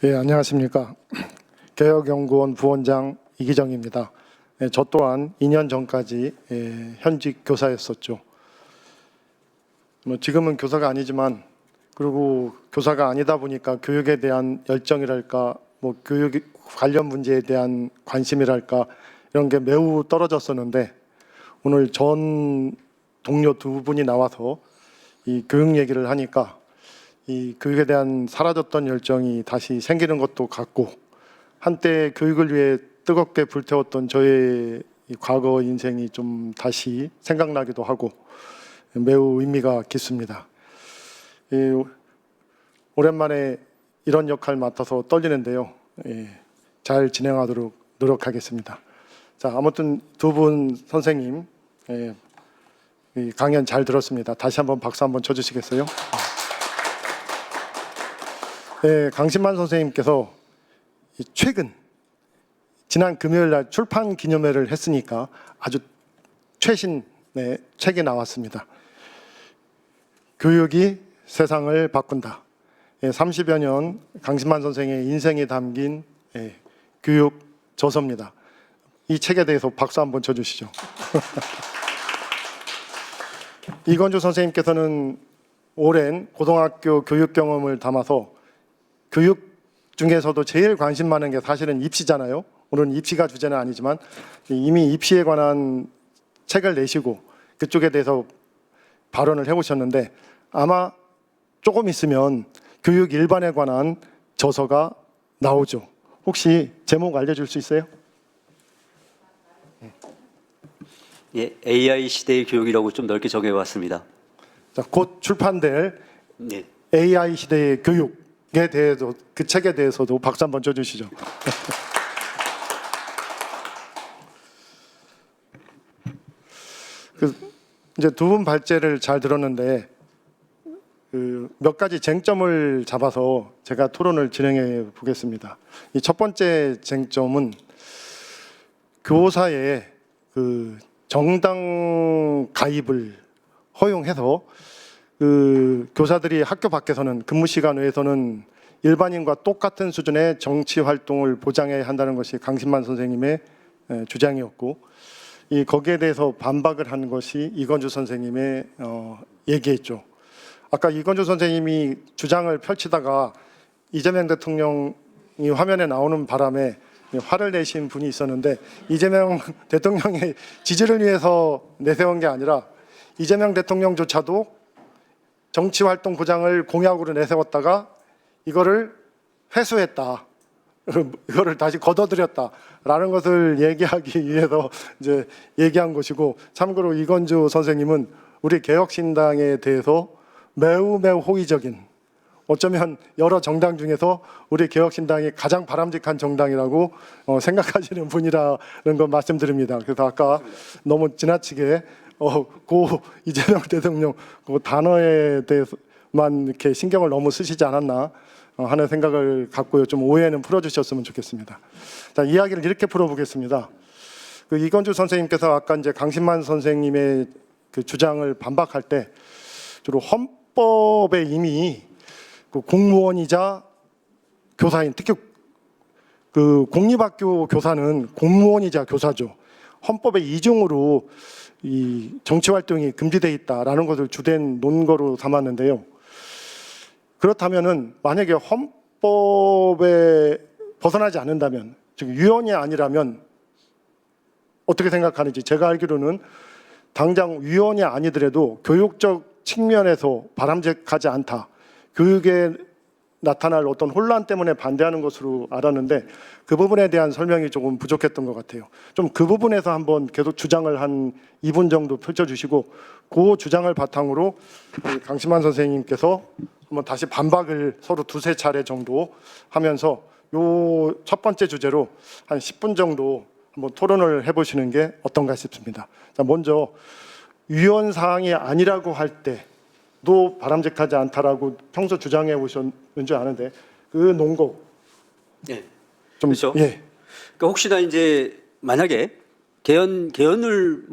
예, 안녕하십니까. 개혁연구원 부원장 이기정입니다. 예, 저 또한 2년 전까지 현직 교사였었죠. 지금은 교사가 아니지만, 그리고 교사가 아니다 보니까 교육에 대한 열정이랄까, 교육 관련 문제에 대한 관심이랄까, 이런 게 매우 떨어졌었는데, 오늘 전 동료 두 분이 나와서 이 교육 얘기를 하니까 이 교육에 대한 사라졌던 열정이 다시 생기는 것도 같고, 한때 교육을 위해 뜨겁게 불태웠던 저의 이 과거 인생이 좀 다시 생각나기도 하고 매우 의미가 깊습니다. 오랜만에 이런 역할 맡아서 떨리는데요. 잘 진행하도록 노력하겠습니다. 자, 아무튼 두 분 선생님 이 강연 잘 들었습니다. 다시 한번 박수 한번 쳐주시겠어요? 네, 강신만 선생님께서 최근 지난 금요일 날 출판 기념회를 했으니까 아주 최신의 책이 나왔습니다. 교육이 세상을 바꾼다. 30여 년 강신만 선생의 인생이 담긴 교육 저서입니다. 이 책에 대해서 박수 한번 쳐주시죠. 이건주 선생님께서는 오랜 고등학교 교육 경험을 담아서 교육 중에서도 제일 관심 많은 게 사실은 입시잖아요. 오늘은 입시가 주제는 아니지만 이미 입시에 관한 책을 내시고 그쪽에 대해서 발언을 해오셨는데, 아마 조금 있으면 교육 일반에 관한 저서가 나오죠. 혹시 제목 알려줄 수 있어요? 예, AI 시대의 교육이라고 좀 넓게 정해왔습니다. 자, 곧 출판될 네. AI 시대의 교육에 대해서, 그 책에 대해서도 박수 한번 쳐주시죠. 이제 두 분 발제를 잘 들었는데 몇 가지 쟁점을 잡아서 제가 토론을 진행해 보겠습니다. 이 첫 번째 쟁점은 교사의 정당 가입을 허용해서 교사들이 학교 밖에서는 근무 시간 외에서는 일반인과 똑같은 수준의 정치 활동을 보장해야 한다는 것이 강신만 선생님의 주장이었고, 거기에 대해서 반박을 한 것이 이건주 선생님의 얘기했죠. 아까 이건주 선생님이 주장을 펼치다가 이재명 대통령이 화면에 나오는 바람에 화를 내신 분이 있었는데, 이재명 대통령의 지지를 위해서 내세운 게 아니라 이재명 대통령조차도 정치활동 보장을 공약으로 내세웠다가 이거를 회수했다, 이거를 다시 걷어들였다라는 것을 얘기하기 위해서 이제 얘기한 것이고, 참고로 이건주 선생님은 우리 개혁신당에 대해서 매우 호의적인, 어쩌면 여러 정당 중에서 우리 개혁신당이 가장 바람직한 정당이라고 생각하시는 분이라는 거 말씀드립니다. 그래서 아까 너무 지나치게 고 이재명 대통령 그 단어에 대해서만 이렇게 신경을 너무 쓰시지 않았나 하는 생각을 갖고요. 좀 오해는 풀어주셨으면 좋겠습니다. 자, 이야기를 이렇게 풀어보겠습니다. 이건주 선생님께서 아까 이제 강신만 선생님의 그 주장을 반박할 때 주로 헌법에 이미 공무원이자 교사인, 특히 공립학교 교사는 공무원이자 교사죠. 헌법의 이중으로 이 정치활동이 금지되어 있다라는 것을 주된 논거로 삼았는데요. 그렇다면은 만약에 헌법에 벗어나지 않는다면, 즉 위헌이 아니라면 어떻게 생각하는지, 제가 알기로는 당장 위헌이 아니더라도 교육적 측면에서 바람직하지 않다, 교육에 나타날 어떤 혼란 때문에 반대하는 것으로 알았는데, 그 부분에 대한 설명이 조금 부족했던 것 같아요. 좀 그 부분에서 한번 계속 주장을 한 2분 정도 펼쳐주시고, 그 주장을 바탕으로 강신만 선생님께서 한번 다시 반박을 서로 두세 차례 정도 하면서 요 첫 번째 주제로 한 10분 정도 한번 토론을 해보시는 게 어떤가 싶습니다. 자, 먼저 위헌 사항이 아니라고 할 때도 바람직하지 않다라고 평소 주장해 오셨는지 아는데, 그 논거 네. 좀, 그렇죠. 예. 그러니까 혹시나 이제 만약에 개헌을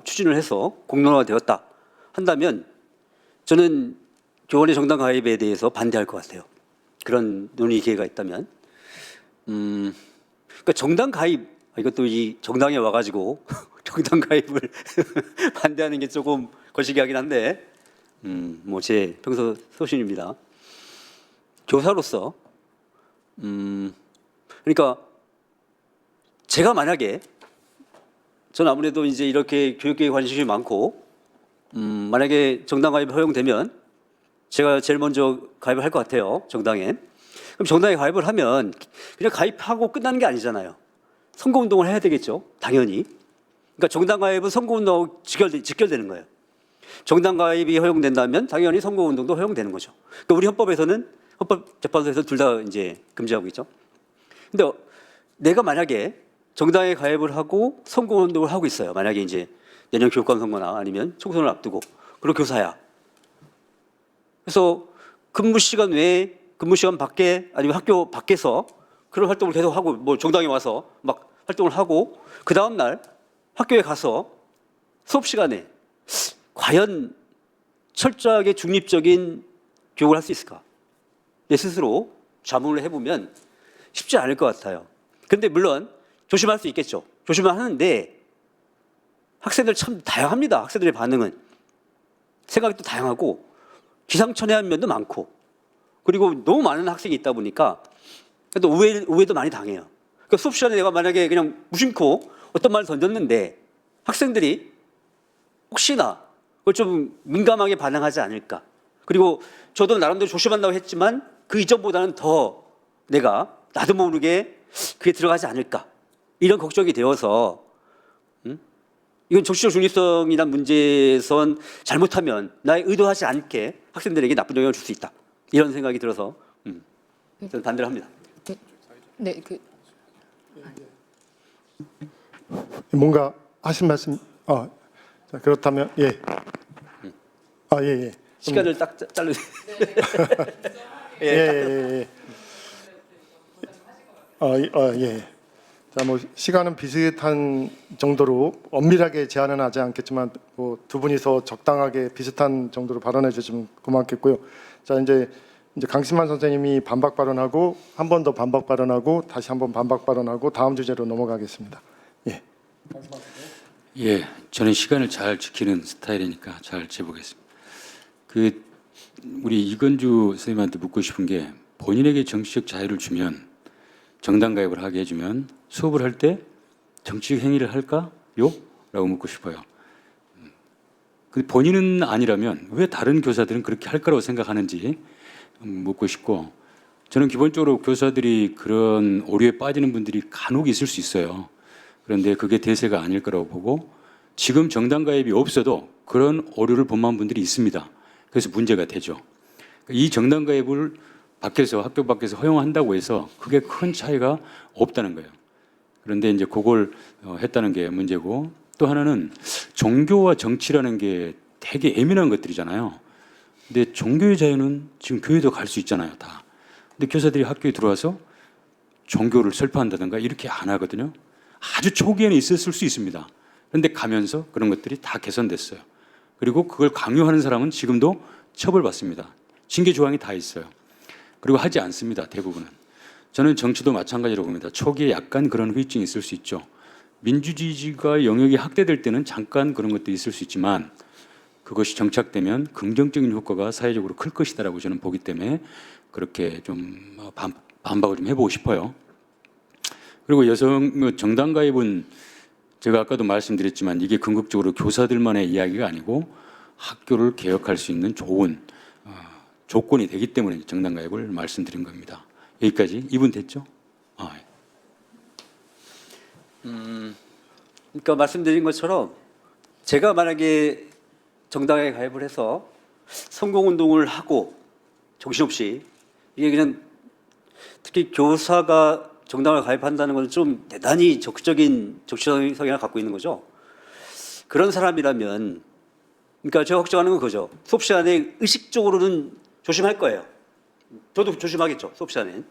추진을 해서 공론화되었다 한다면 저는 교원의 정당 가입에 대해서 반대할 것 같아요. 그런 논의 기회가 있다면. 그러니까 정당 가입 이것도 이 정당에 와가지고 정당 가입을 반대하는 게 조금 거시기하긴 한데 뭐 제 평소 소신입니다. 교사로서 그러니까 제가 만약에 전 아무래도 이제 이렇게 교육계에 관심이 많고 만약에 정당 가입이 허용되면 제가 제일 먼저 가입을 할 것 같아요. 정당에. 그럼 정당에 가입을 하면 그냥 가입하고 끝나는 게 아니잖아요. 선거운동을 해야 되겠죠. 당연히. 그러니까 정당 가입은 선거운동하고 직결되는 거예요. 정당 가입이 허용된다면 당연히 선거운동도 허용되는 거죠. 그러니까 우리 헌법에서는 헌법재판소에서 둘 다 이제 금지하고 있죠. 근데 내가 만약에 정당에 가입을 하고 선거운동을 하고 있어요. 만약에 이제 내년 교육감 선거나 아니면 총선을 앞두고 그리고 교사야. 그래서 근무 시간 외에 근무 시간 밖에 아니면 학교 밖에서 그런 활동을 계속 하고 뭐 정당에 와서 막 활동을 하고 그 다음 날 학교에 가서 수업 시간에 과연 철저하게 중립적인 교육을 할 수 있을까? 내 스스로 자문을 해보면 쉽지 않을 것 같아요. 근데 물론 조심할 수 있겠죠. 조심을 하는데 학생들 참 다양합니다. 학생들의 반응은 생각이 또 다양하고 기상천외한 면도 많고 그리고 너무 많은 학생이 있다 보니까 또 우회도 많이 당해요. 그러니까 수업 시간에 내가 만약에 그냥 무심코 어떤 말을 던졌는데 학생들이 혹시나 그걸 좀 민감하게 반응하지 않을까. 그리고 저도 나름대로 조심한다고 했지만 그 이전보다는 더 내가 나도 모르게 그게 들어가지 않을까. 이런 걱정이 되어서 이건 정치적 중립성이란 문제에선 잘못하면 나의 의도하지 않게 학생들에게 나쁜 영향을 줄 수 있다. 이런 생각이 들어서 저는 반대를 합니다. 네, 뭔가 하신 말씀 자, 그렇다면 예. 예. 시간을 딱 자르세요. 예. 예. 자, 뭐 시간은 비슷한 정도로 엄밀하게 제한은 하지 않겠지만 뭐 두 분이서 적당하게 비슷한 정도로 발언해 주시면 고맙겠고요. 자, 이제 강신만 선생님이 반박 발언하고 한 번 더 반박 발언하고 다시 한 번 반박 발언하고 다음 주제로 넘어가겠습니다. 예. 예, 저는 시간을 잘 지키는 스타일이니까 잘 재보겠습니다. 우리 이건주 선생님한테 묻고 싶은 게 본인에게 정치적 자유를 주면 정당 가입을 하게 해주면 수업을 할 때 정치적 행위를 할까요? 라고 묻고 싶어요. 근데 본인은 아니라면 왜 다른 교사들은 그렇게 할 거라고 생각하는지 묻고 싶고 저는 기본적으로 교사들이 그런 오류에 빠지는 분들이 간혹 있을 수 있어요. 그런데 그게 대세가 아닐 거라고 보고 지금 정당 가입이 없어도 그런 오류를 범한 분들이 있습니다. 그래서 문제가 되죠. 이 정당 가입을 밖에서 학교 밖에서 허용한다고 해서 그게 큰 차이가 없다는 거예요. 그런데 이제 그걸 했다는 게 문제고 또 하나는 종교와 정치라는 게 되게 예민한 것들이잖아요. 근데 종교의 자유는 지금 교회도 갈 수 있잖아요, 다. 근데 교사들이 학교에 들어와서 종교를 설파한다든가 이렇게 안 하거든요. 아주 초기에는 있었을 수 있습니다. 그런데 가면서 그런 것들이 다 개선됐어요. 그리고 그걸 강요하는 사람은 지금도 처벌받습니다. 징계 조항이 다 있어요. 그리고 하지 않습니다, 대부분은. 저는 정치도 마찬가지라고 봅니다. 초기에 약간 그런 후유증이 있을 수 있죠. 민주주의가 영역이 확대될 때는 잠깐 그런 것들이 있을 수 있지만 그것이 정착되면 긍정적인 효과가 사회적으로 클 것이다라고 저는 보기 때문에 그렇게 좀 반박을 좀 해보고 싶어요. 그리고 여성 정당 가입은 제가 아까도 말씀드렸지만 이게 궁극적으로 교사들만의 이야기가 아니고 학교를 개혁할 수 있는 좋은 조건이 되기 때문에 정당 가입을 말씀드린 겁니다. 여기까지 2분 됐죠? 그러니까 말씀드린 것처럼 제가 만약에 정당에 가입을 해서 선거운동을 하고 정신없이 이게 그냥 특히 교사가 정당을 가입한다는 건 좀 대단히 적극적인 정치적 성향을 갖고 있는 거죠. 그런 사람이라면 그러니까 제가 걱정하는 건 그거죠. 수업 시간에 의식적으로는 조심할 거예요. 저도 조심하겠죠. 수업 시간엔.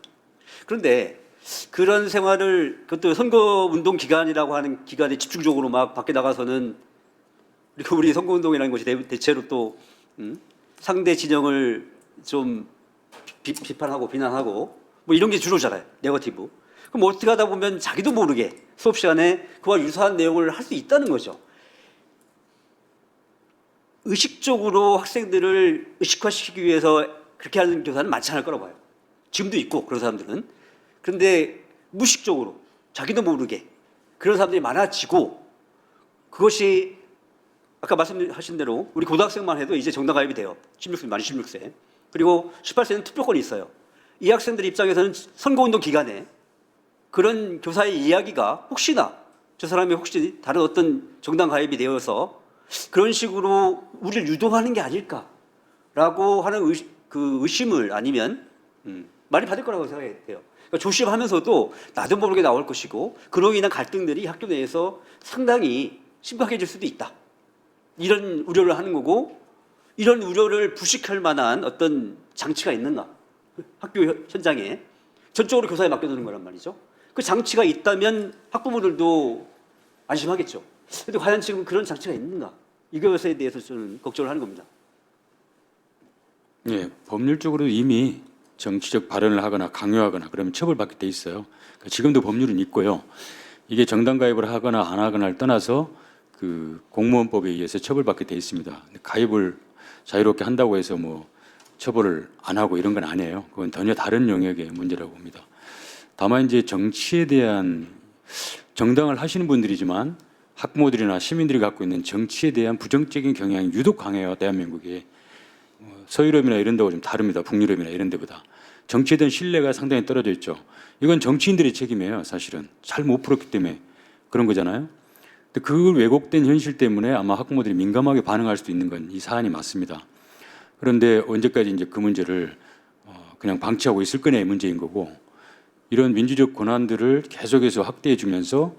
그런데 그런 생활을 그것도 선거운동 기간이라고 하는 기간에 집중적으로 막 밖에 나가서는 그리고 우리 선거운동이라는 것이 대체로 또 상대 진영을 좀 비판하고 비난하고 뭐 이런 게 주로잖아요. 네거티브. 그럼 어떻게 하다 보면 자기도 모르게 수업 시간에 그와 유사한 내용을 할 수 있다는 거죠. 의식적으로 학생들을 의식화시키기 위해서 그렇게 하는 교사는 많지 않을 거라고 봐요. 지금도 있고 그런 사람들은. 그런데 무의식적으로 자기도 모르게 그런 사람들이 많아지고, 그것이 아까 말씀하신 대로 우리 고등학생만 해도 이제 정당 가입이 돼요. 16세, 만 16세. 그리고 18세는 투표권이 있어요. 이 학생들 입장에서는 선거운동 기간에 그런 교사의 이야기가 혹시나 저 사람이 혹시 다른 어떤 정당 가입이 되어서 그런 식으로 우리를 유도하는 게 아닐까라고 하는 의심을 아니면 많이 받을 거라고 생각해요. 그러니까 조심하면서도 나도 모르게 나올 것이고, 그로 인한 갈등들이 학교 내에서 상당히 심각해질 수도 있다. 이런 우려를 하는 거고, 이런 우려를 부식할 만한 어떤 장치가 있는가? 학교 현장에 전적으로 교사에 맡겨두는 거란 말이죠. 그 장치가 있다면 학부모들도 안심하겠죠. 그런데 과연 지금 그런 장치가 있는가? 이것에 대해서 저는 걱정을 하는 겁니다. 예, 법률적으로 이미 정치적 발언을 하거나 강요하거나 그러면 처벌받게 돼 있어요. 그러니까 지금도 법률은 있고요. 이게 정당 가입을 하거나 안 하거나를 떠나서 그 공무원법에 의해서 처벌받게 돼 있습니다. 가입을 자유롭게 한다고 해서 뭐 처벌을 안 하고 이런 건 아니에요. 그건 전혀 다른 영역의 문제라고 봅니다. 다만 이제 정치에 대한, 정당을 하시는 분들이지만 학부모들이나 시민들이 갖고 있는 정치에 대한 부정적인 경향이 유독 강해요. 대한민국에. 서유럽이나 이런 데가 좀 다릅니다. 북유럽이나 이런 데보다. 정치에 대한 신뢰가 상당히 떨어져 있죠. 이건 정치인들의 책임이에요. 사실은 잘 못 풀었기 때문에 그런 거잖아요. 근데 그 왜곡된 현실 때문에 아마 학부모들이 민감하게 반응할 수도 있는 건 이 사안이 맞습니다. 그런데 언제까지 이제 그 문제를 그냥 방치하고 있을 거냐의 문제인 거고, 이런 민주적 권한들을 계속해서 확대해 주면서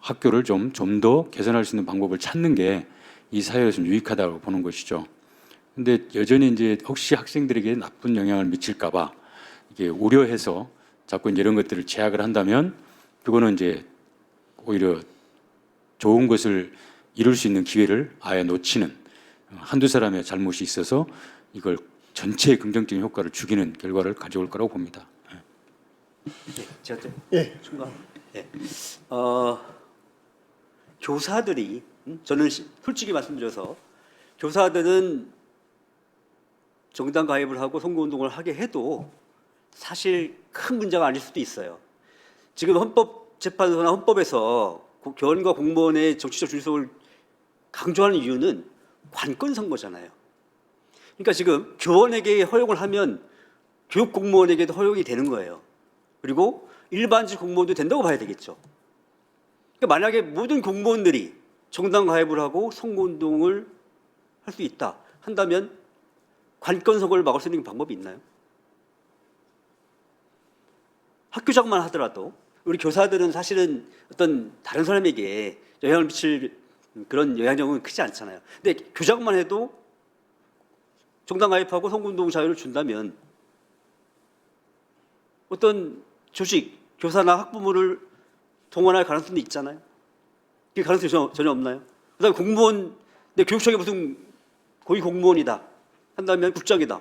학교를 좀 더 개선할 수 있는 방법을 찾는 게 이 사회에서 유익하다고 보는 것이죠. 근데 여전히 이제 혹시 학생들에게 나쁜 영향을 미칠까봐 이게 우려해서 자꾸 이제 이런 것들을 제약을 한다면, 그거는 이제 오히려 좋은 것을 이룰 수 있는 기회를 아예 놓치는, 한두 사람의 잘못이 있어서 이걸 전체에 긍정적인 효과를 주기는 결과를 가져올 거라고 봅니다. 네, 제가 좀 예. 충분. 네. 교사들이 저는 솔직히 말씀드려서 교사들은 정당 가입을 하고 선거운동을 하게 해도 사실 큰 문제가 아닐 수도 있어요. 지금 헌법재판소나 헌법에서 교원과 공무원의 정치적 중립성을 강조하는 이유는 관건 선거잖아요. 그러니까 지금 교원에게 허용을 하면 교육 공무원에게도 허용이 되는 거예요. 그리고 일반직 공무원도 된다고 봐야 되겠죠. 그러니까 만약에 모든 공무원들이 정당 가입을 하고 선거운동을 할 수 있다 한다면 관건 선거를 막을 수 있는 방법이 있나요? 학교장만 하더라도 우리 교사들은 사실은 어떤 다른 사람에게 영향을 미칠 그런 영향력은 크지 않잖아요. 근데 교장만 해도 정당 가입하고 선거운동 자유를 준다면 어떤 조직, 교사나 학부모를 동원할 가능성도 있잖아요. 그 가능성이 전혀 없나요? 그다음에 공무원, 내 교육청에 무슨 고위 공무원이다 한다면 국장이다.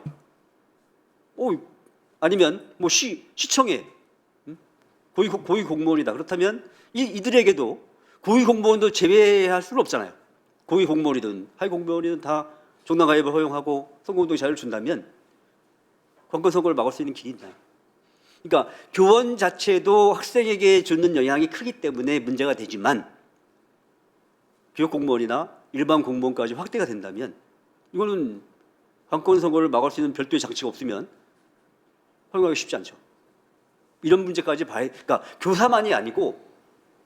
아니면 뭐 시청에 고위 공무원이다. 그렇다면 이들에게도 고위 공무원도 제외할 수는 없잖아요. 고위 공무원이든 하위 공무원이든 다 정당 가입을 허용하고 선거운동 자유를 준다면 관건 선거를 막을 수 있는 길이 있나요? 그러니까 교원 자체도 학생에게 주는 영향이 크기 때문에 문제가 되지만 교육 공무원이나 일반 공무원까지 확대가 된다면 이거는 관건 선거를 막을 수 있는 별도의 장치가 없으면 허용하기 쉽지 않죠. 이런 문제까지 그러니까 교사만이 아니고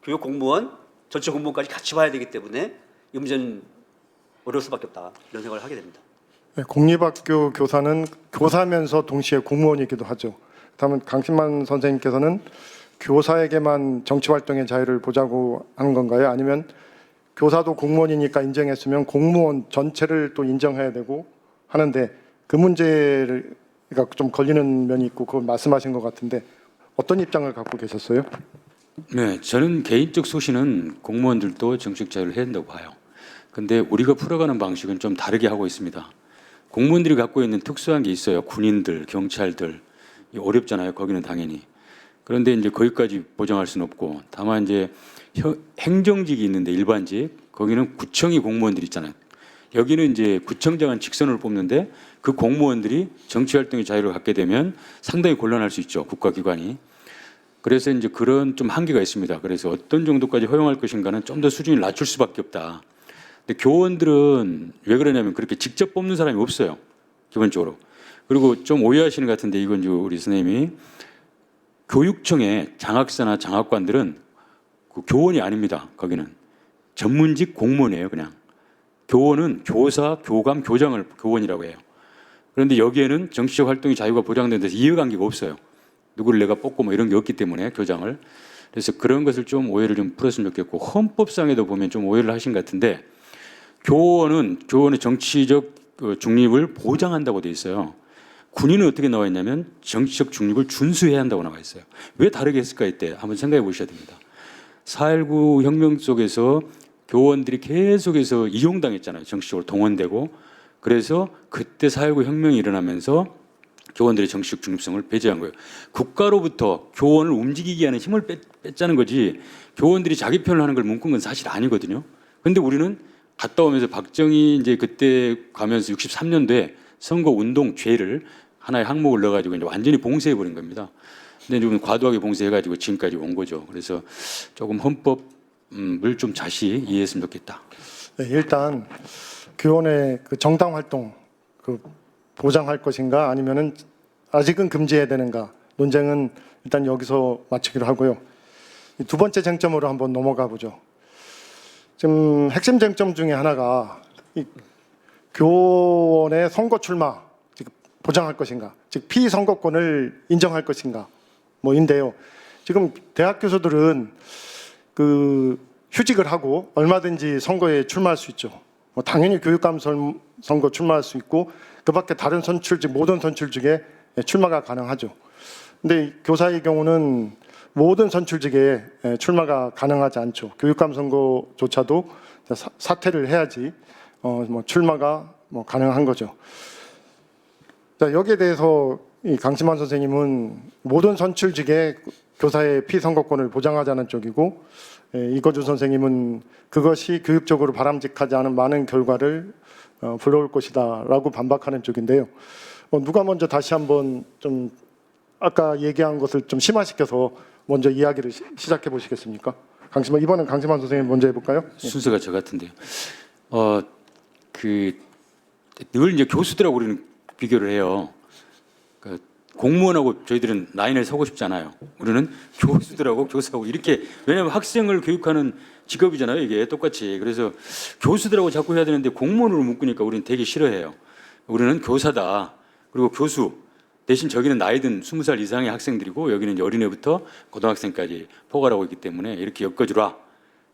교육 공무원, 전체 공무원까지 같이 봐야 되기 때문에 이 문제는 어려울 수밖에 없다. 이런 생각을 하게 됩니다. 네, 공립학교 교사는 교사면서 동시에 공무원이기도 하죠. 다음은 강신만 선생님께서는 교사에게만 정치활동의 자유를 보자고 하는 건가요? 아니면 교사도 공무원이니까 인정했으면 공무원 전체를 또 인정해야 되고 하는데 그 문제가 좀 걸리는 면이 있고 그걸 말씀하신 것 같은데 어떤 입장을 갖고 계셨어요? 네, 저는 개인적 소신은 공무원들도 정치적 자유를 해야 된다고 봐요. 근데 우리가 풀어가는 방식은 좀 다르게 하고 있습니다. 공무원들이 갖고 있는 특수한 게 있어요. 군인들, 경찰들. 어렵잖아요. 거기는 당연히. 그런데 이제 거기까지 보장할 수는 없고, 다만 이제 행정직이 있는데 일반직, 거기는 구청이 공무원들 있잖아요. 여기는 이제 구청장은 직선으로 뽑는데 그 공무원들이 정치 활동의 자유를 갖게 되면 상당히 곤란할 수 있죠, 국가기관이. 그래서 이제 그런 좀 한계가 있습니다. 그래서 어떤 정도까지 허용할 것인가는 좀 더 수준을 낮출 수밖에 없다. 근데 교원들은 왜 그러냐면 그렇게 직접 뽑는 사람이 없어요, 기본적으로. 그리고 좀 오해하시는 것 같은데, 이건 우리 선생님이 교육청의 장학사나 장학관들은 그 교원이 아닙니다. 거기는 전문직 공무원이에요, 그냥. 교원은 교사, 교감, 교장을 교원이라고 해요. 그런데 여기에는 정치적 활동의 자유가 보장된 데서 이해관계가 없어요. 누구를 내가 뽑고 뭐 이런 게 없기 때문에, 교장을. 그래서 그런 것을 좀 오해를 좀 풀었으면 좋겠고, 헌법상에도 보면 좀 오해를 하신 것 같은데, 교원의 정치적 중립을 보장한다고 돼 있어요. 군인은 어떻게 나와 있냐면 정치적 중립을 준수해야 한다고 나와 있어요. 왜 다르게 했을까 이때 한번 생각해 보셔야 됩니다. 4.19 혁명 속에서 교원들이 계속해서 이용당했잖아요. 정치적으로 동원되고. 그래서 그때 4.19 혁명이 일어나면서 교원들의 정치적 중립성을 배제한 거예요. 국가로부터 교원을 움직이게 하는 힘을 뺐자는 거지, 교원들이 자기 편을 하는 걸 문구는 건 사실 아니거든요. 그런데 우리는 갔다 오면서 박정희 이제 그때 가면서 63년도에 선거 운동 죄를 하나의 항목을 넣어가지고 이제 완전히 봉쇄해버린 겁니다. 근데 좀 과도하게 봉쇄해가지고 지금까지 온 거죠. 그래서 조금 헌법을 좀 자세히 이해했으면 좋겠다. 네, 일단 교원의 그 정당 활동 보장할 것인가 아니면은 아직은 금지해야 되는가 논쟁은 일단 여기서 마치기로 하고요. 두 번째 쟁점으로 한번 넘어가 보죠. 지금 핵심 쟁점 중에 하나가 이 교원의 선거 출마 보장할 것인가, 즉 피선거권을 인정할 것인가 뭐인데요. 지금 대학 교수들은 그 휴직을 하고 얼마든지 선거에 출마할 수 있죠. 뭐 당연히 교육감 선거 출마할 수 있고 그밖에 다른 선출직 모든 선출직에 출마가 가능하죠. 근데 교사의 경우는 모든 선출직에 출마가 가능하지 않죠. 교육감 선거조차도 사퇴를 해야지 뭐 출마가 뭐 가능한 거죠. 자, 여기에 대해서 이 강신만 선생님은 모든 선출직에 교사의 피선거권을 보장하자는 쪽이고, 이거주 선생님은 그것이 교육적으로 바람직하지 않은 많은 결과를 불러올 것이다라고 반박하는 쪽인데요. 누가 먼저 다시 한번 좀 아까 얘기한 것을 좀 심화시켜서 먼저 이야기를 시작해 보시겠습니까? 이번엔 강신만 선생님 먼저 해볼까요? 순서가 저 같은데요. 늘 이제 교수들하고 우리는 비교를 해요. 그러니까 공무원하고 저희들은 라인을 서고 싶지 않아요. 우리는 교수들하고 교사하고 이렇게, 왜냐하면 학생을 교육하는 직업이잖아요, 이게 똑같이. 그래서 교수들하고 자꾸 해야 되는데 공무원으로 묶으니까 우리는 되게 싫어해요. 우리는 교사다. 그리고 교수. 대신 저기는 나이 든 20살 이상의 학생들이고 여기는 이제 어린애부터 고등학생까지 포괄하고 있기 때문에 이렇게 엮어주라.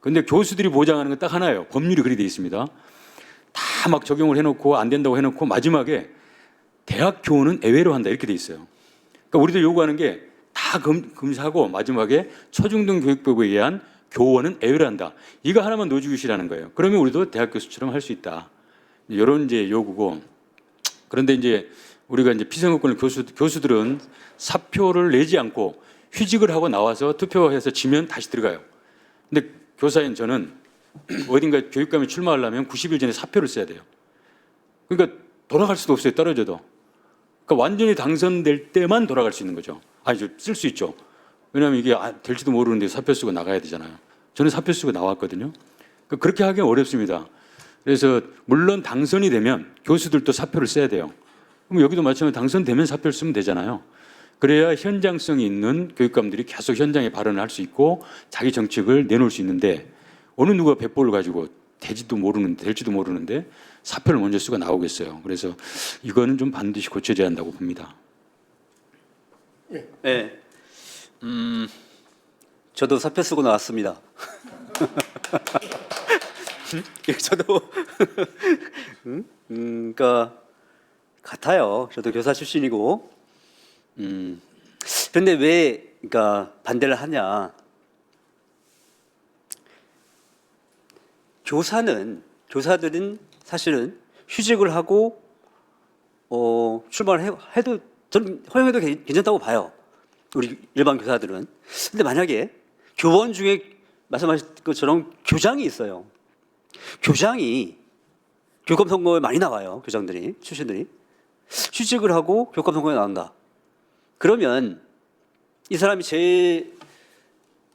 근데 교수들이 보장하는 건 딱 하나예요. 법률이 그리 돼 있습니다. 다 막 적용을 해놓고 안 된다고 해놓고 마지막에 대학 교원은 예외로 한다 이렇게 돼 있어요. 그러니까 우리도 요구하는 게 다 금지하고 마지막에 초중등 교육법에 의한 교원은 예외로 한다. 이거 하나만 넣어주시라는 거예요. 그러면 우리도 대학 교수처럼 할 수 있다. 이런 이제 요구고. 그런데 이제 우리가 이제 피선거권을 교수들은 사표를 내지 않고 휴직을 하고 나와서 투표해서 지면 다시 들어가요. 근데 교사인 저는 어딘가 교육감에 출마하려면 90일 전에 사표를 써야 돼요. 그러니까 돌아갈 수도 없어요, 떨어져도. 그러니까 완전히 당선될 때만 돌아갈 수 있는 거죠. 아니죠, 쓸 수 있죠. 왜냐하면 이게 될지도 모르는데 사표 쓰고 나가야 되잖아요. 저는 사표 쓰고 나왔거든요. 그러니까 그렇게 하기는 어렵습니다. 그래서 물론 당선이 되면 교수들도 사표를 써야 돼요. 그럼 여기도 마찬가지로 당선되면 사표를 쓰면 되잖아요. 그래야 현장성이 있는 교육감들이 계속 현장에 발언을 할 수 있고 자기 정책을 내놓을 수 있는데, 어느 누가 백보를 가지고 될지도 모르는데 사표를 먼저 쓰고 나오겠어요. 그래서 이거는 좀 반드시 고쳐져야 한다고 봅니다. 네. 저도 사표 쓰고 나왔습니다. 저도 그러니까 같아요. 저도 교사 출신이고. 그런데 왜 그러니까 반대를 하냐? 교사들은 사실은 휴직을 하고 출마를 해도 저는 허용해도 괜찮다고 봐요. 우리 일반 교사들은. 근데 만약에 교원 중에 말씀하신 것처럼 교장이 있어요. 교장이 교권 선거에 많이 나와요. 교장들이, 출신들이. 취직을 하고 교권 선거에 나온다. 그러면 이 사람이 제일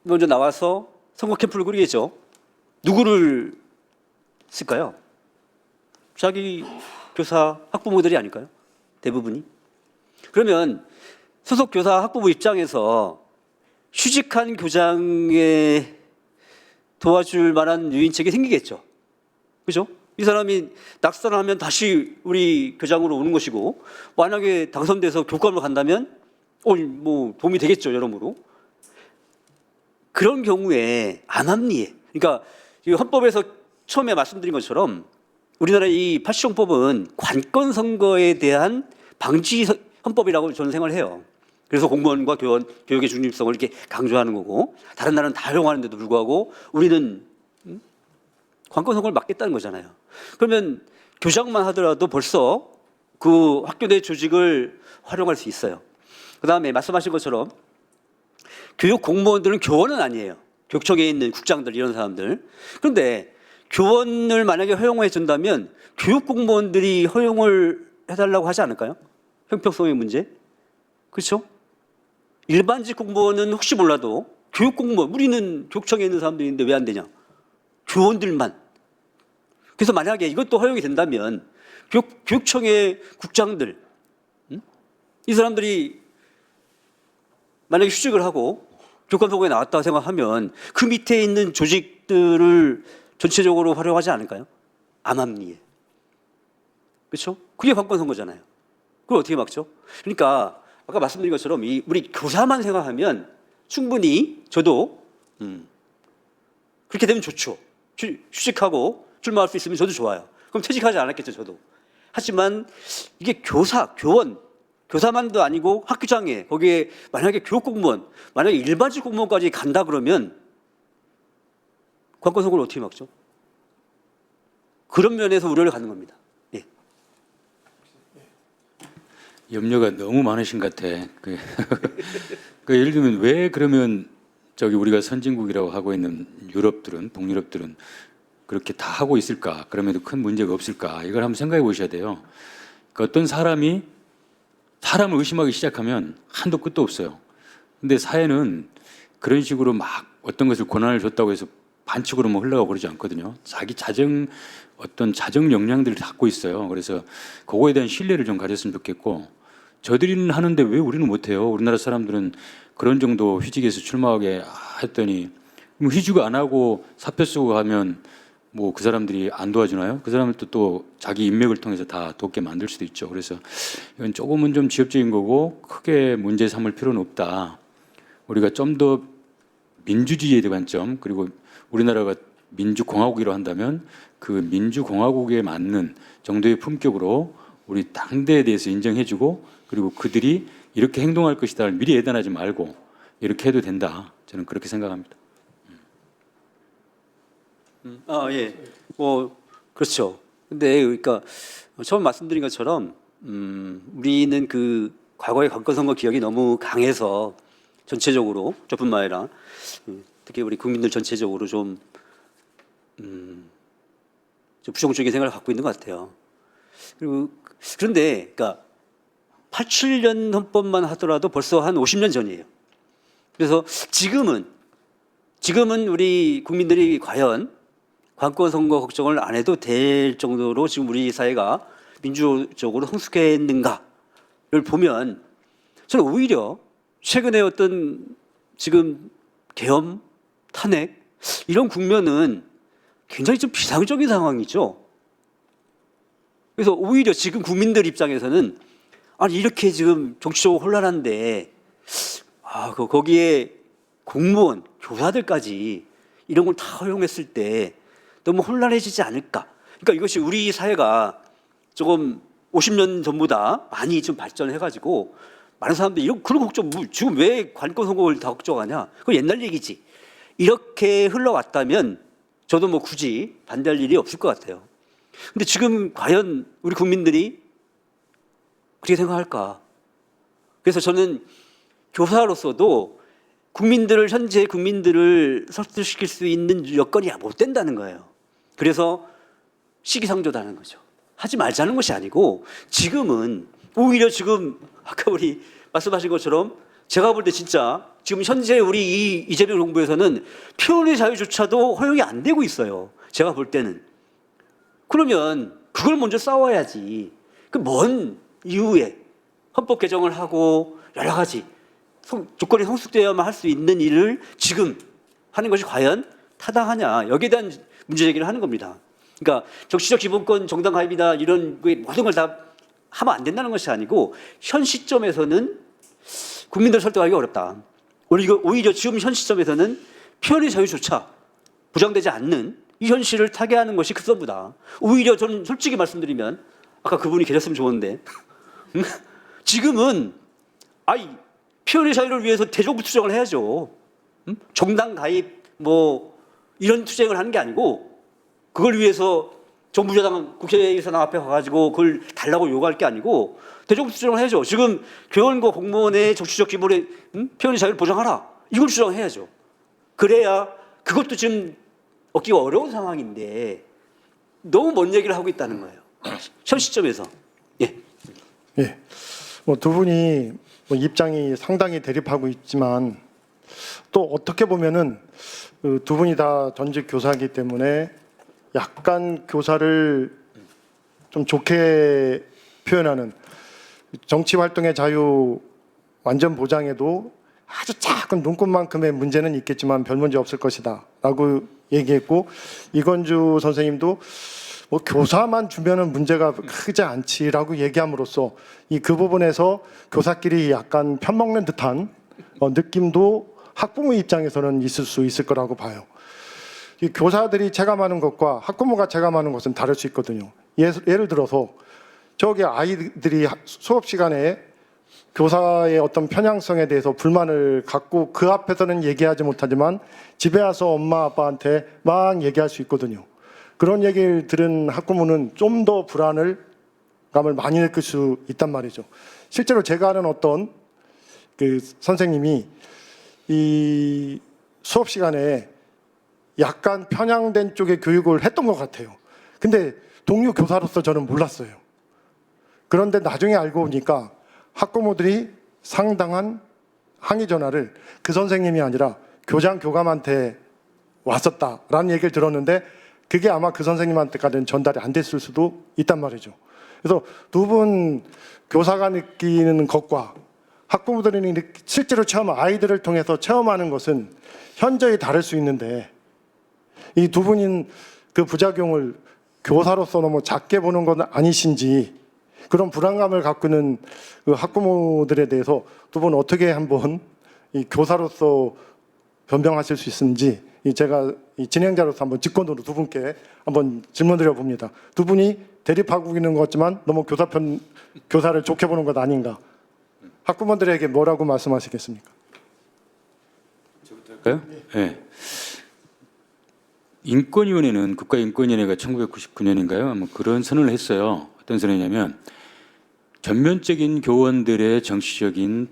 먼저 나와서 선거 캠프를 꾸리겠죠. 누구를 쓸까요? 자기 교사, 학부모들이 아닐까요? 대부분이. 그러면 소속 교사, 학부모 입장에서 휴직한 교장에 도와줄 만한 유인책이 생기겠죠. 그죠? 이 사람이 낙선하면 다시 우리 교장으로 오는 것이고, 만약에 당선돼서 교권으로 간다면 뭐 도움이 되겠죠, 여러모로. 그런 경우에 안합리에, 그러니까 이 헌법에서 처음에 말씀드린 것처럼 우리나라 이 80형법은 관권 선거에 대한 방지 헌법이라고 저는 생각을 해요. 그래서 공무원과 교원, 교육의 중립성을 이렇게 강조하는 거고, 다른 나라는 다 활용하는데도 불구하고 우리는 관권 선거를 막겠다는 거잖아요. 그러면 교장만 하더라도 벌써 그 학교 내 조직을 활용할 수 있어요. 그다음에 말씀하신 것처럼 교육 공무원들은 교원은 아니에요. 교육청에 있는 국장들 이런 사람들. 그런데 교원을 만약에 허용해 준다면 교육 공무원들이 허용을 해달라고 하지 않을까요? 형평성의 문제. 그렇죠? 일반직 공무원은 혹시 몰라도 교육 공무원, 우리는 교육청에 있는 사람들인데 왜 안 되냐? 교원들만. 그래서 만약에 이것도 허용이 된다면 교육청의 국장들, 이 사람들이 만약에 휴직을 하고 교권 선거에 나왔다고 생각하면 그 밑에 있는 조직들을 전체적으로 활용하지 않을까요? 암암리에. 그렇죠? 그게 관권 선거잖아요. 그걸 어떻게 막죠? 그러니까 아까 말씀드린 것처럼 우리 교사만 생각하면 충분히 저도 그렇게 되면 좋죠. 휴직하고 출마할 수 있으면 저도 좋아요. 그럼 퇴직하지 않았겠죠, 저도. 하지만 이게 교사, 교원, 교사만도 아니고 학교장에 거기에 만약에 교육공무원, 만약에 일반직 공무원까지 간다 그러면 관권 선거를 어떻게 막죠? 그런 면에서 우려를 갖는 겁니다. 예. 염려가 너무 많으신 것 같아. 그 예를 들면 왜 그러면 저기 우리가 선진국이라고 하고 있는 유럽들은, 동유럽들은 그렇게 다 하고 있을까? 그럼에도 큰 문제가 없을까? 이걸 한번 생각해 보셔야 돼요. 그러니까 어떤 사람이 사람을 의심하기 시작하면 한도 끝도 없어요. 근데 사회는 그런 식으로 막 어떤 것을 권한을 줬다고 해서 반칙으로만 흘러가 버리지 않거든요. 자기 어떤 자정 역량들을 갖고 있어요. 그래서 그거에 대한 신뢰를 좀 가졌으면 좋겠고, 저들이는 하는데 왜 우리는 못해요? 우리나라 사람들은 그런 정도 휴직에서 출마하게 했더니 휴직 안 하고 사표 쓰고 가면 뭐 그 사람들이 안 도와주나요? 그 사람들도 또 자기 인맥을 통해서 다 돕게 만들 수도 있죠. 그래서 이건 조금은 좀 지엽적인 거고 크게 문제 삼을 필요는 없다. 우리가 좀 더 민주주의에 대한 점, 그리고 우리나라가 민주공화국이라고 한다면 그 민주공화국에 맞는 정도의 품격으로 우리 당대에 대해서 인정해주고, 그리고 그들이 이렇게 행동할 것이다를 미리 예단하지 말고 이렇게 해도 된다. 저는 그렇게 생각합니다. 예. 뭐 그렇죠. 근데 그러니까 처음 말씀드린 것처럼 우리는 그 과거의 관권 선거 기억이 너무 강해서 전체적으로 저뿐만 아니라 특히 우리 국민들 전체적으로 좀 부정적인 생각을 갖고 있는 것 같아요. 그리고 그런데 그러니까 87년 헌법만 하더라도 벌써 한 50년 전이에요. 그래서 지금은 우리 국민들이 과연 관권 선거 걱정을 안 해도 될 정도로 지금 우리 사회가 민주적으로 성숙했는가를 보면 저는 오히려 최근에 어떤 지금 계엄, 탄핵 이런 국면은 굉장히 좀 비상적인 상황이죠. 그래서 오히려 지금 국민들 입장에서는 아니 이렇게 지금 정치적으로 혼란한데 거기에 공무원, 교사들까지 이런 걸 다 허용했을 때 너무 혼란해지지 않을까. 그러니까 이것이 우리 사회가 조금 50년 전보다 많이 좀 발전해가지고 많은 사람들이 그런 걱정, 지금 왜 관권 선거를 다 걱정하냐? 그거 옛날 얘기지. 이렇게 흘러왔다면 저도 뭐 굳이 반대할 일이 없을 것 같아요. 근데 지금 과연 우리 국민들이 그렇게 생각할까? 그래서 저는 교사로서도 국민들을 현재 국민들을 설득시킬 수 있는 여건이 못 된다는 거예요. 그래서 시기상조다는 거죠. 하지 말자는 것이 아니고 지금은 오히려 지금 아까 우리 말씀하신 것처럼 제가 볼 때 진짜 지금 현재 우리 이 이재명 정부에서는 표현의 자유조차도 허용이 안 되고 있어요. 제가 볼 때는. 그러면 그걸 먼저 싸워야지. 그 먼 이후에 헌법 개정을 하고 여러 가지 조건이 성숙되어야만 할 수 있는 일을 지금 하는 것이 과연 타당하냐. 여기에 대한 문제 제기를 하는 겁니다. 그러니까 정치적 기본권 정당 가입이다 이런 모든 걸 다 하면 안 된다는 것이 아니고 현 시점에서는 국민들을 설득하기 어렵다. 오히려 지금 현 시점에서는 표현의 자유조차 보장되지 않는 이 현실을 타개하는 것이 급선무다. 오히려 저는 솔직히 말씀드리면 아까 그분이 계셨으면 좋은데 지금은 표현의 자유를 위해서 대정부 투쟁을 해야죠. 정당 가입 뭐 이런 투쟁을 하는 게 아니고 그걸 위해서 정부 여당 국회의사당 앞에 가가지고 그걸 달라고 요구할 게 아니고 대정부 투쟁을 해야죠. 지금 교원과 공무원의 정치적 기본의 표현의 자유를 보장하라. 이걸 주장해야죠. 그래야 그것도 지금 얻기가 어려운 상황인데 너무 먼 얘기를 하고 있다는 거예요. 현 시점에서. 예. 예. 뭐 두 분이 뭐 입장이 상당히 대립하고 있지만 또 어떻게 보면은 그 두 분이 다 전직 교사이기 때문에 약간 교사를 좀 좋게 표현하는 정치 활동의 자유 완전 보장에도 아주 작은 눈곱만큼의 문제는 있겠지만 별 문제 없을 것이다라고 얘기했고 이건주 선생님도 뭐 교사만 주면은 문제가 크지 않지라고 얘기함으로써 그 부분에서 교사끼리 약간 편먹는 듯한 느낌도 학부모 입장에서는 있을 수 있을 거라고 봐요. 이 교사들이 체감하는 것과 학부모가 체감하는 것은 다를 수 있거든요. 예를 들어서 저기 아이들이 수업 시간에 교사의 어떤 편향성에 대해서 불만을 갖고 그 앞에서는 얘기하지 못하지만 집에 와서 엄마 아빠한테 막 얘기할 수 있거든요. 그런 얘기를 들은 학부모는 좀 더 감을 많이 느낄 수 있단 말이죠. 실제로 제가 아는 어떤 그 선생님이 이 수업 시간에 약간 편향된 쪽의 교육을 했던 것 같아요. 근데 동료 교사로서 저는 몰랐어요. 그런데 나중에 알고 보니까 학부모들이 상당한 항의 전화를 그 선생님이 아니라 교장 교감한테 왔었다라는 얘기를 들었는데 그게 아마 그 선생님한테까지는 전달이 안 됐을 수도 있단 말이죠. 그래서 두 분 교사가 느끼는 것과 학부모들이 실제로 아이들을 통해서 체험하는 것은 현저히 다를 수 있는데 이 두 분인 그 부작용을 교사로서 너무 작게 보는 건 아니신지 그런 불안감을 갖고 있는 그 학부모들에 대해서 두 분 어떻게 한번 이 교사로서 변명하실 수 있는지 제가 이 진행자로서 한번 직권으로 두 분께 한번 질문드려 봅니다. 두 분이 대립하고 있는 것 같지만 너무 교사를 좋게 보는 것 아닌가? 학부모들에게 뭐라고 말씀하시겠습니까? 저부터 할까요? 네. 인권위원회는 국가인권위원회가 1999년인가요? 아마 그런 선언을 했어요. 어떤 선언이냐면 전면적인 교원들의 정치적인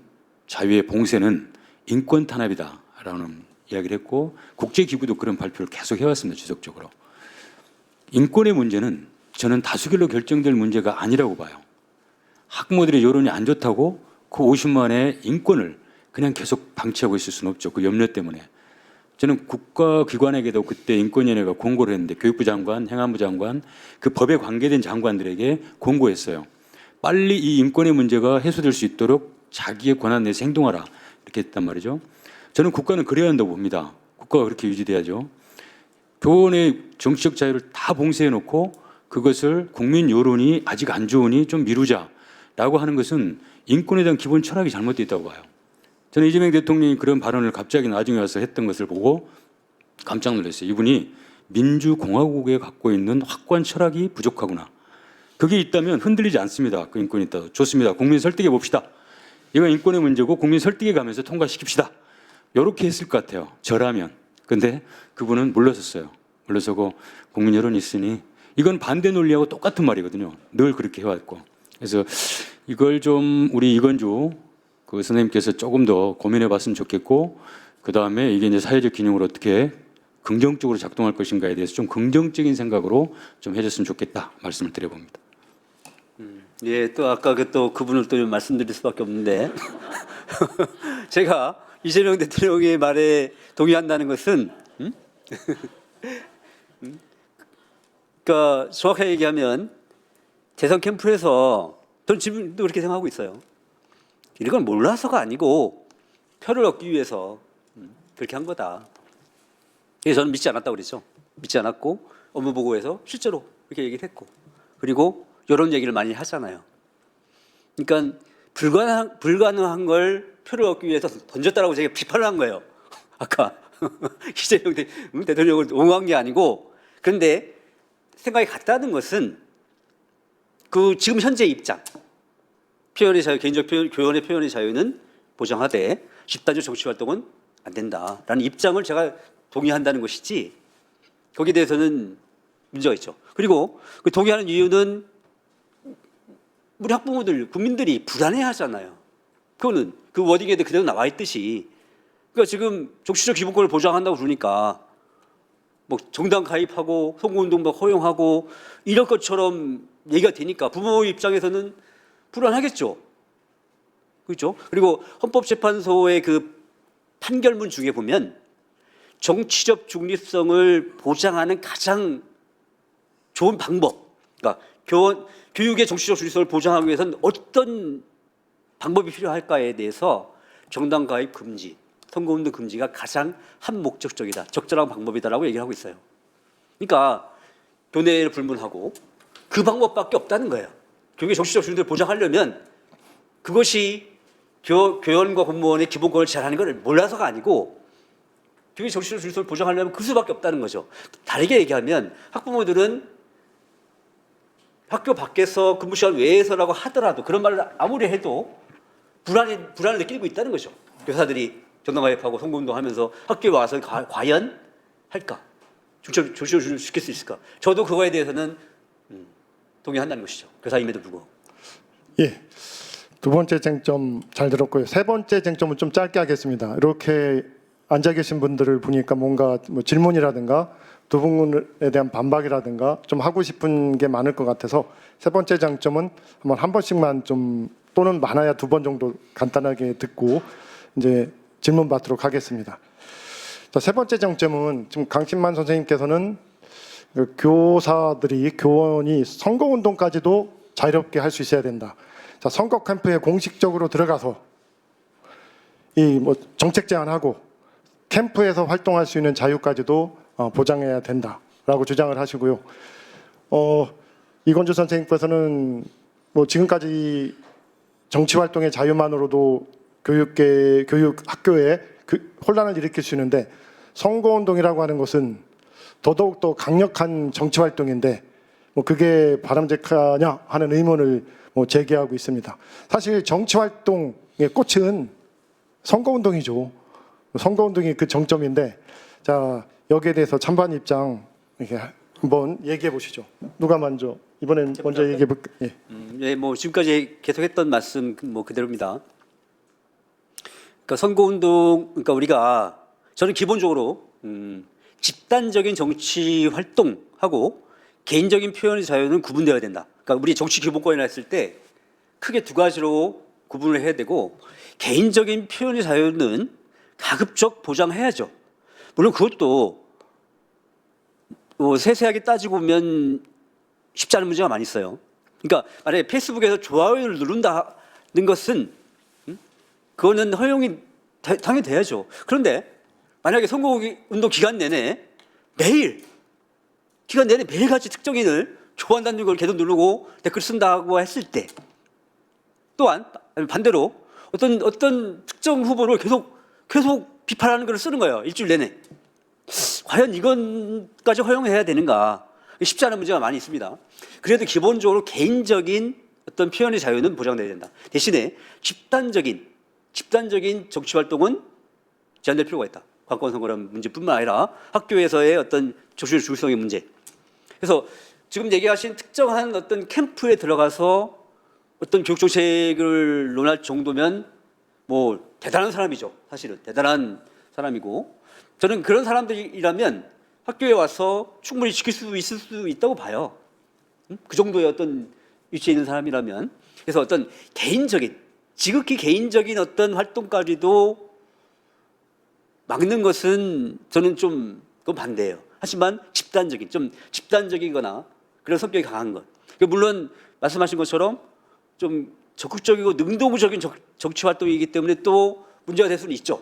자유의 봉쇄는 인권 탄압이다라는 이야기를 했고 국제기구도 그런 발표를 계속 해왔습니다. 지속적으로. 인권의 문제는 저는 다수결로 결정될 문제가 아니라고 봐요. 학부모들의 여론이 안 좋다고 그 50만의 인권을 그냥 계속 방치하고 있을 수는 없죠. 그 염려 때문에. 저는 국가기관에게도 그때 인권위원회가 공고를 했는데 교육부 장관, 행안부 장관, 그 법에 관계된 장관들에게 공고했어요. 빨리 이 인권의 문제가 해소될 수 있도록 자기의 권한 내에서 행동하라. 이렇게 했단 말이죠. 저는 국가는 그래야 한다고 봅니다. 국가가 그렇게 유지돼야죠. 교원의 정치적 자유를 다 봉쇄해놓고 그것을 국민 여론이 아직 안 좋으니 좀 미루자라고 하는 것은 인권에 대한 기본 철학이 잘못되어 있다고 봐요. 저는 이재명 대통령이 그런 발언을 갑자기 나중에 와서 했던 것을 보고 깜짝 놀랐어요. 이분이 민주공화국에 갖고 있는 확고한 철학이 부족하구나. 그게 있다면 흔들리지 않습니다. 그 인권이 있다. 좋습니다. 국민 설득해 봅시다. 이건 인권의 문제고 국민 설득해 가면서 통과시킵시다. 이렇게 했을 것 같아요. 저라면. 근데 그분은 물러섰어요. 물러서고 국민 여론이 있으니 이건 반대 논리하고 똑같은 말이거든요. 늘 그렇게 해왔고. 그래서 이걸 좀 우리 이건주 그 선생님께서 조금 더 고민해봤으면 좋겠고, 그 다음에 이게 이제 사회적 기능으로 어떻게 긍정적으로 작동할 것인가에 대해서 좀 긍정적인 생각으로 좀 해줬으면 좋겠다 말씀을 드려봅니다. 예, 또 아까 또 그분을 또 말씀드릴 수밖에 없는데 제가 이재명 대통령의 말에 동의한다는 것은 그러니까 정확하게 얘기하면 대선 캠프에서 저는 지금도 그렇게 생각하고 있어요. 이건 몰라서가 아니고 표를 얻기 위해서 그렇게 한 거다. 그래서 저는 믿지 않았다고 그랬죠. 믿지 않았고 업무 보고에서 실제로 이렇게 얘기를 했고, 그리고 이런 얘기를 많이 하잖아요. 그러니까 불가능한 걸 표를 얻기 위해서 던졌다라고 제가 비판을 한 거예요. 아까 이재명 대통령을 옹호한 게 아니고, 그런데 생각이 같다는 것은 그 지금 현재 입장, 표현의 자유, 개인적 표현, 교원의 표현의 자유는 보장하되 집단적 정치 활동은 안 된다라는 입장을 제가 동의한다는 것이지, 거기에 대해서는 문제가 있죠. 그리고 그 동의하는 이유는 우리 학부모들, 국민들이 불안해하잖아요. 그거는 그 워딩에 그대로 나와 있듯이, 그러니까 지금 정치적 기본권을 보장한다고 그러니까 뭐 정당 가입하고 선거운동 막 허용하고 이럴 것처럼 얘기가 되니까 부모 입장에서는 불안하겠죠. 그렇죠? 그리고 헌법재판소의 그 판결문 중에 보면 정치적 중립성을 보장하는 가장 좋은 방법, 그러니까 교육의 정치적 중립성을 보장하기 위해서는 어떤 방법이 필요할까에 대해서 정당 가입 금지, 선거운동 금지가 가장 한목적적이다, 적절한 방법이다라고 얘기를 하고 있어요. 그러니까 교내를 불문하고 그 방법밖에 없다는 거예요. 교육의 정치적 중립성을 보장하려면 그것이 교원과 공무원의 기본권을 제한하는 걸 몰라서가 아니고, 교육의 정치적 중립성을 보장하려면 그 수밖에 없다는 거죠. 다르게 얘기하면 학부모들은 학교 밖에서 근무 시간 외에서라고 하더라도, 그런 말을 아무리 해도 불안을 느끼고 있다는 거죠. 교사들이 정당 가입하고 선거운동 하면서 학교에 와서 과연 할까? 조치를 시킬 수 있을까? 저도 그거에 대해서는 동의한다는 것이죠. 교사임에도 불구하고. 예. 두 번째 쟁점 잘 들었고요. 세 번째 쟁점은 좀 짧게 하겠습니다. 이렇게 앉아 계신 분들을 보니까 뭔가 뭐 질문이라든가 두 분에 대한 반박이라든가 좀 하고 싶은 게 많을 것 같아서 세 번째 쟁점은 한번 한 번씩만 좀, 또는 많아야 두 번 정도 간단하게 듣고 이제 질문 받도록 하겠습니다. 자, 세 번째 쟁점은 지금 강신만 선생님께서는 그 교사들이, 교원이 선거운동까지도 자유롭게 할 수 있어야 된다. 자, 선거 캠프에 공식적으로 들어가서 이 뭐 정책 제안하고 캠프에서 활동할 수 있는 자유까지도 보장해야 된다라고 주장을 하시고요. 이건주 선생님께서는 뭐 지금까지 정치 활동의 자유만으로도 교육 학교에 혼란을 일으킬 수 있는데, 선거운동이라고 하는 것은 더더욱 강력한 정치 활동인데 뭐 그게 바람직하냐 하는 의문을 뭐 제기하고 있습니다. 사실 정치 활동의 꽃은 선거운동이죠. 선거운동이 그 정점인데, 자, 여기에 대해서 찬반 입장 이렇게 한번 얘기해 보시죠. 누가 먼저, 이번엔 먼저 얘기해 볼까요? 예. 예, 뭐 지금까지 계속했던 말씀 뭐 그대로입니다. 그러니까 선거운동, 그러니까 우리가, 저는 기본적으로 집단적인 정치 활동하고 개인적인 표현의 자유는 구분되어야 된다. 그러니까 우리 정치 기본권이라 했을 때 크게 두 가지로 구분을 해야 되고, 개인적인 표현의 자유는 가급적 보장해야죠. 물론 그것도 뭐 세세하게 따지고 보면 쉽지 않은 문제가 많이 있어요. 그러니까 만약에 페이스북에서 좋아요를 누른다는 것은 그거는 허용이 당연히 돼야죠. 그런데 만약에 선거운동 기간 내내 매일같이 특정인을 좋아한다는 걸 계속 누르고 댓글 쓴다고 했을 때, 또한 반대로 어떤 특정 후보를 계속 비판하는 걸 쓰는 거예요. 일주일 내내. 과연 이건까지 허용해야 되는가? 쉽지 않은 문제가 많이 있습니다. 그래도 기본적으로 개인적인 어떤 표현의 자유는 보장돼야 된다. 대신에 집단적인 정치 활동은 제한될 필요가 있다. 관권 선거라는 문제뿐만 아니라 학교에서의 어떤 정치적 중립성의 문제. 그래서 지금 얘기하신 특정한 어떤 캠프에 들어가서 어떤 교육 정책을 논할 정도면 뭐 대단한 사람이죠. 사실은 대단한 사람이고 저는 그런 사람들이라면 학교에 와서 충분히 지킬 수 있을 수 있다고 봐요. 그 정도의 어떤 위치에 있는 사람이라면. 그래서 어떤 개인적인, 지극히 개인적인 어떤 활동까지도 막는 것은 저는 좀 그건 반대예요. 하지만 집단적인, 좀 집단적이거나 그런 성격이 강한 것. 물론 말씀하신 것처럼 좀 적극적이고 능동적인 정치 활동이기 때문에 또 문제가 될 수는 있죠.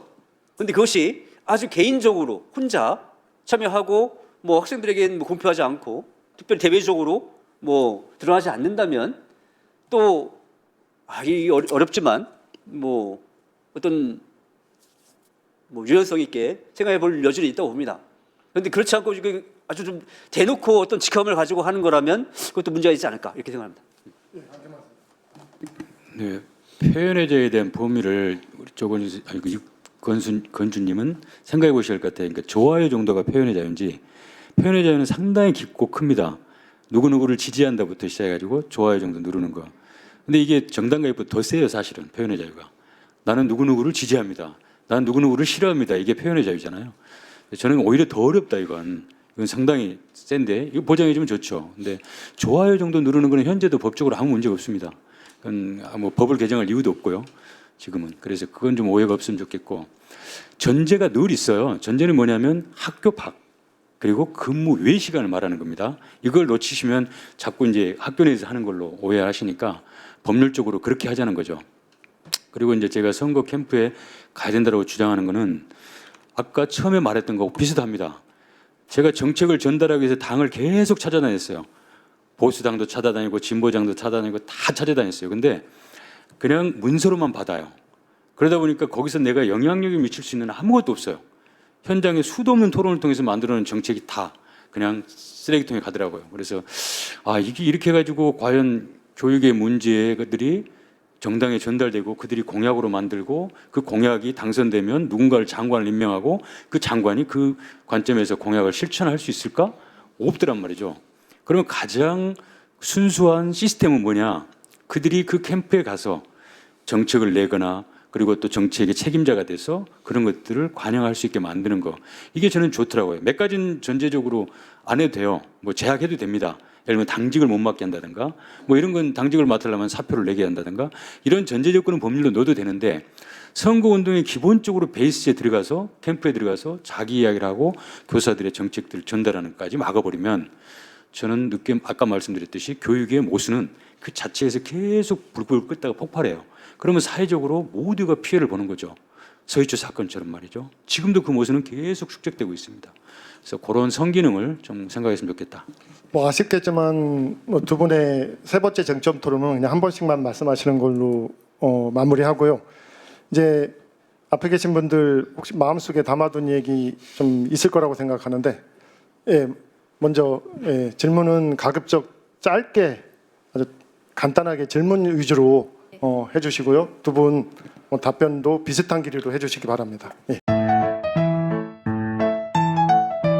그런데 그것이 아주 개인적으로 혼자 참여하고 뭐 학생들에게는 뭐 공표하지 않고 특별히 대외적으로 뭐 드러나지 않는다면 또 이 어렵지만 뭐 어떤 뭐 유연성 있게 생각해 볼 여지는 있다고 봅니다. 그런데 그렇지 않고 지금 아주 좀 대놓고 어떤 직함을 가지고 하는 거라면 그것도 문제가 있지 않을까 이렇게 생각합니다. 네, 표현의 자유에 대한 범위를 우리 조건주 건주님은 생각해 보셔야 할 것 같아요. 그러니까 좋아요 정도가 표현의 자유인지 표현의 자유는 상당히 깊고 큽니다. 누구누구를 지지한다부터 시작해가지고 좋아요 정도 누르는 거. 근데 이게 정당 가입보다 더 세요, 사실은 표현의 자유가. 나는 누구누구를 지지합니다. 나는 누구누구를 싫어합니다. 이게 표현의 자유잖아요. 저는 오히려 더 어렵다 이건 상당히 센데 이거 보장해주면 좋죠. 근데 좋아요 정도 누르는 거는 현재도 법적으로 아무 문제가 없습니다. 그건 뭐 법을 개정할 이유도 없고요. 지금은. 그래서 그건 좀 오해가 없으면 좋겠고 전제가 늘 있어요. 전제는 뭐냐면 학교 밖 그리고 근무 외 시간을 말하는 겁니다. 이걸 놓치시면 자꾸 이제 학교 내에서 하는 걸로 오해하시니까 법률적으로 그렇게 하자는 거죠. 그리고 이제 제가 선거 캠프에 가야 된다고 주장하는 거는 아까 처음에 말했던 거하고 비슷합니다. 제가 정책을 전달하기 위해서 당을 계속 찾아다녔어요. 보수당도 찾아다니고 진보당도 찾아다니고 다 찾아다녔어요. 근데 그냥 문서로만 받아요. 그러다 보니까 거기서 내가 영향력이 미칠 수 있는 아무것도 없어요. 현장에 수도 없는 토론을 통해서 만들어낸 정책이 다 그냥 쓰레기통에 가더라고요. 그래서 이게 이렇게 해가지고 과연 교육의 문제들이 정당에 전달되고 그들이 공약으로 만들고 그 공약이 당선되면 누군가를 장관을 임명하고 그 장관이 그 관점에서 공약을 실천할 수 있을까? 없더란 말이죠. 그러면 가장 순수한 시스템은 뭐냐? 그들이 그 캠프에 가서 정책을 내거나 그리고 또 정책의 책임자가 돼서 그런 것들을 관여할 수 있게 만드는 거. 이게 저는 좋더라고요. 몇 가지는 전제적으로 안 해도 돼요. 뭐 제약해도 됩니다. 예를 들면 당직을 못 맡게 한다든가 뭐 이런 건 당직을 맡으려면 사표를 내게 한다든가 이런 전제 조건은 법률로 넣어도 되는데 선거운동에 기본적으로 베이스에 들어가서 캠프에 들어가서 자기 이야기를 하고 교사들의 정책들을 전달하는 것까지 막아버리면 저는 늦게 아까 말씀드렸듯이 교육의 모순은 그 자체에서 계속 불불 끄다가 폭발해요. 그러면 사회적으로 모두가 피해를 보는 거죠. 서희초 사건처럼 말이죠. 지금도 그 모순은 계속 축적되고 있습니다. 그래서 그런 성기능을 좀 생각했으면 좋겠다. 뭐 아쉽겠지만 뭐두 분의 세 번째 쟁점 토론은 그냥 한 번씩만 말씀하시는 걸로 마무리하고요. 이제 앞에 계신 분들 혹시 마음속에 담아둔 얘기 좀 있을 거라고 생각하는데, 먼저 질문은 가급적 짧게 아주 간단하게 질문 위주로 해주시고요. 두 분 답변도 비슷한 길이로 해주시기 바랍니다.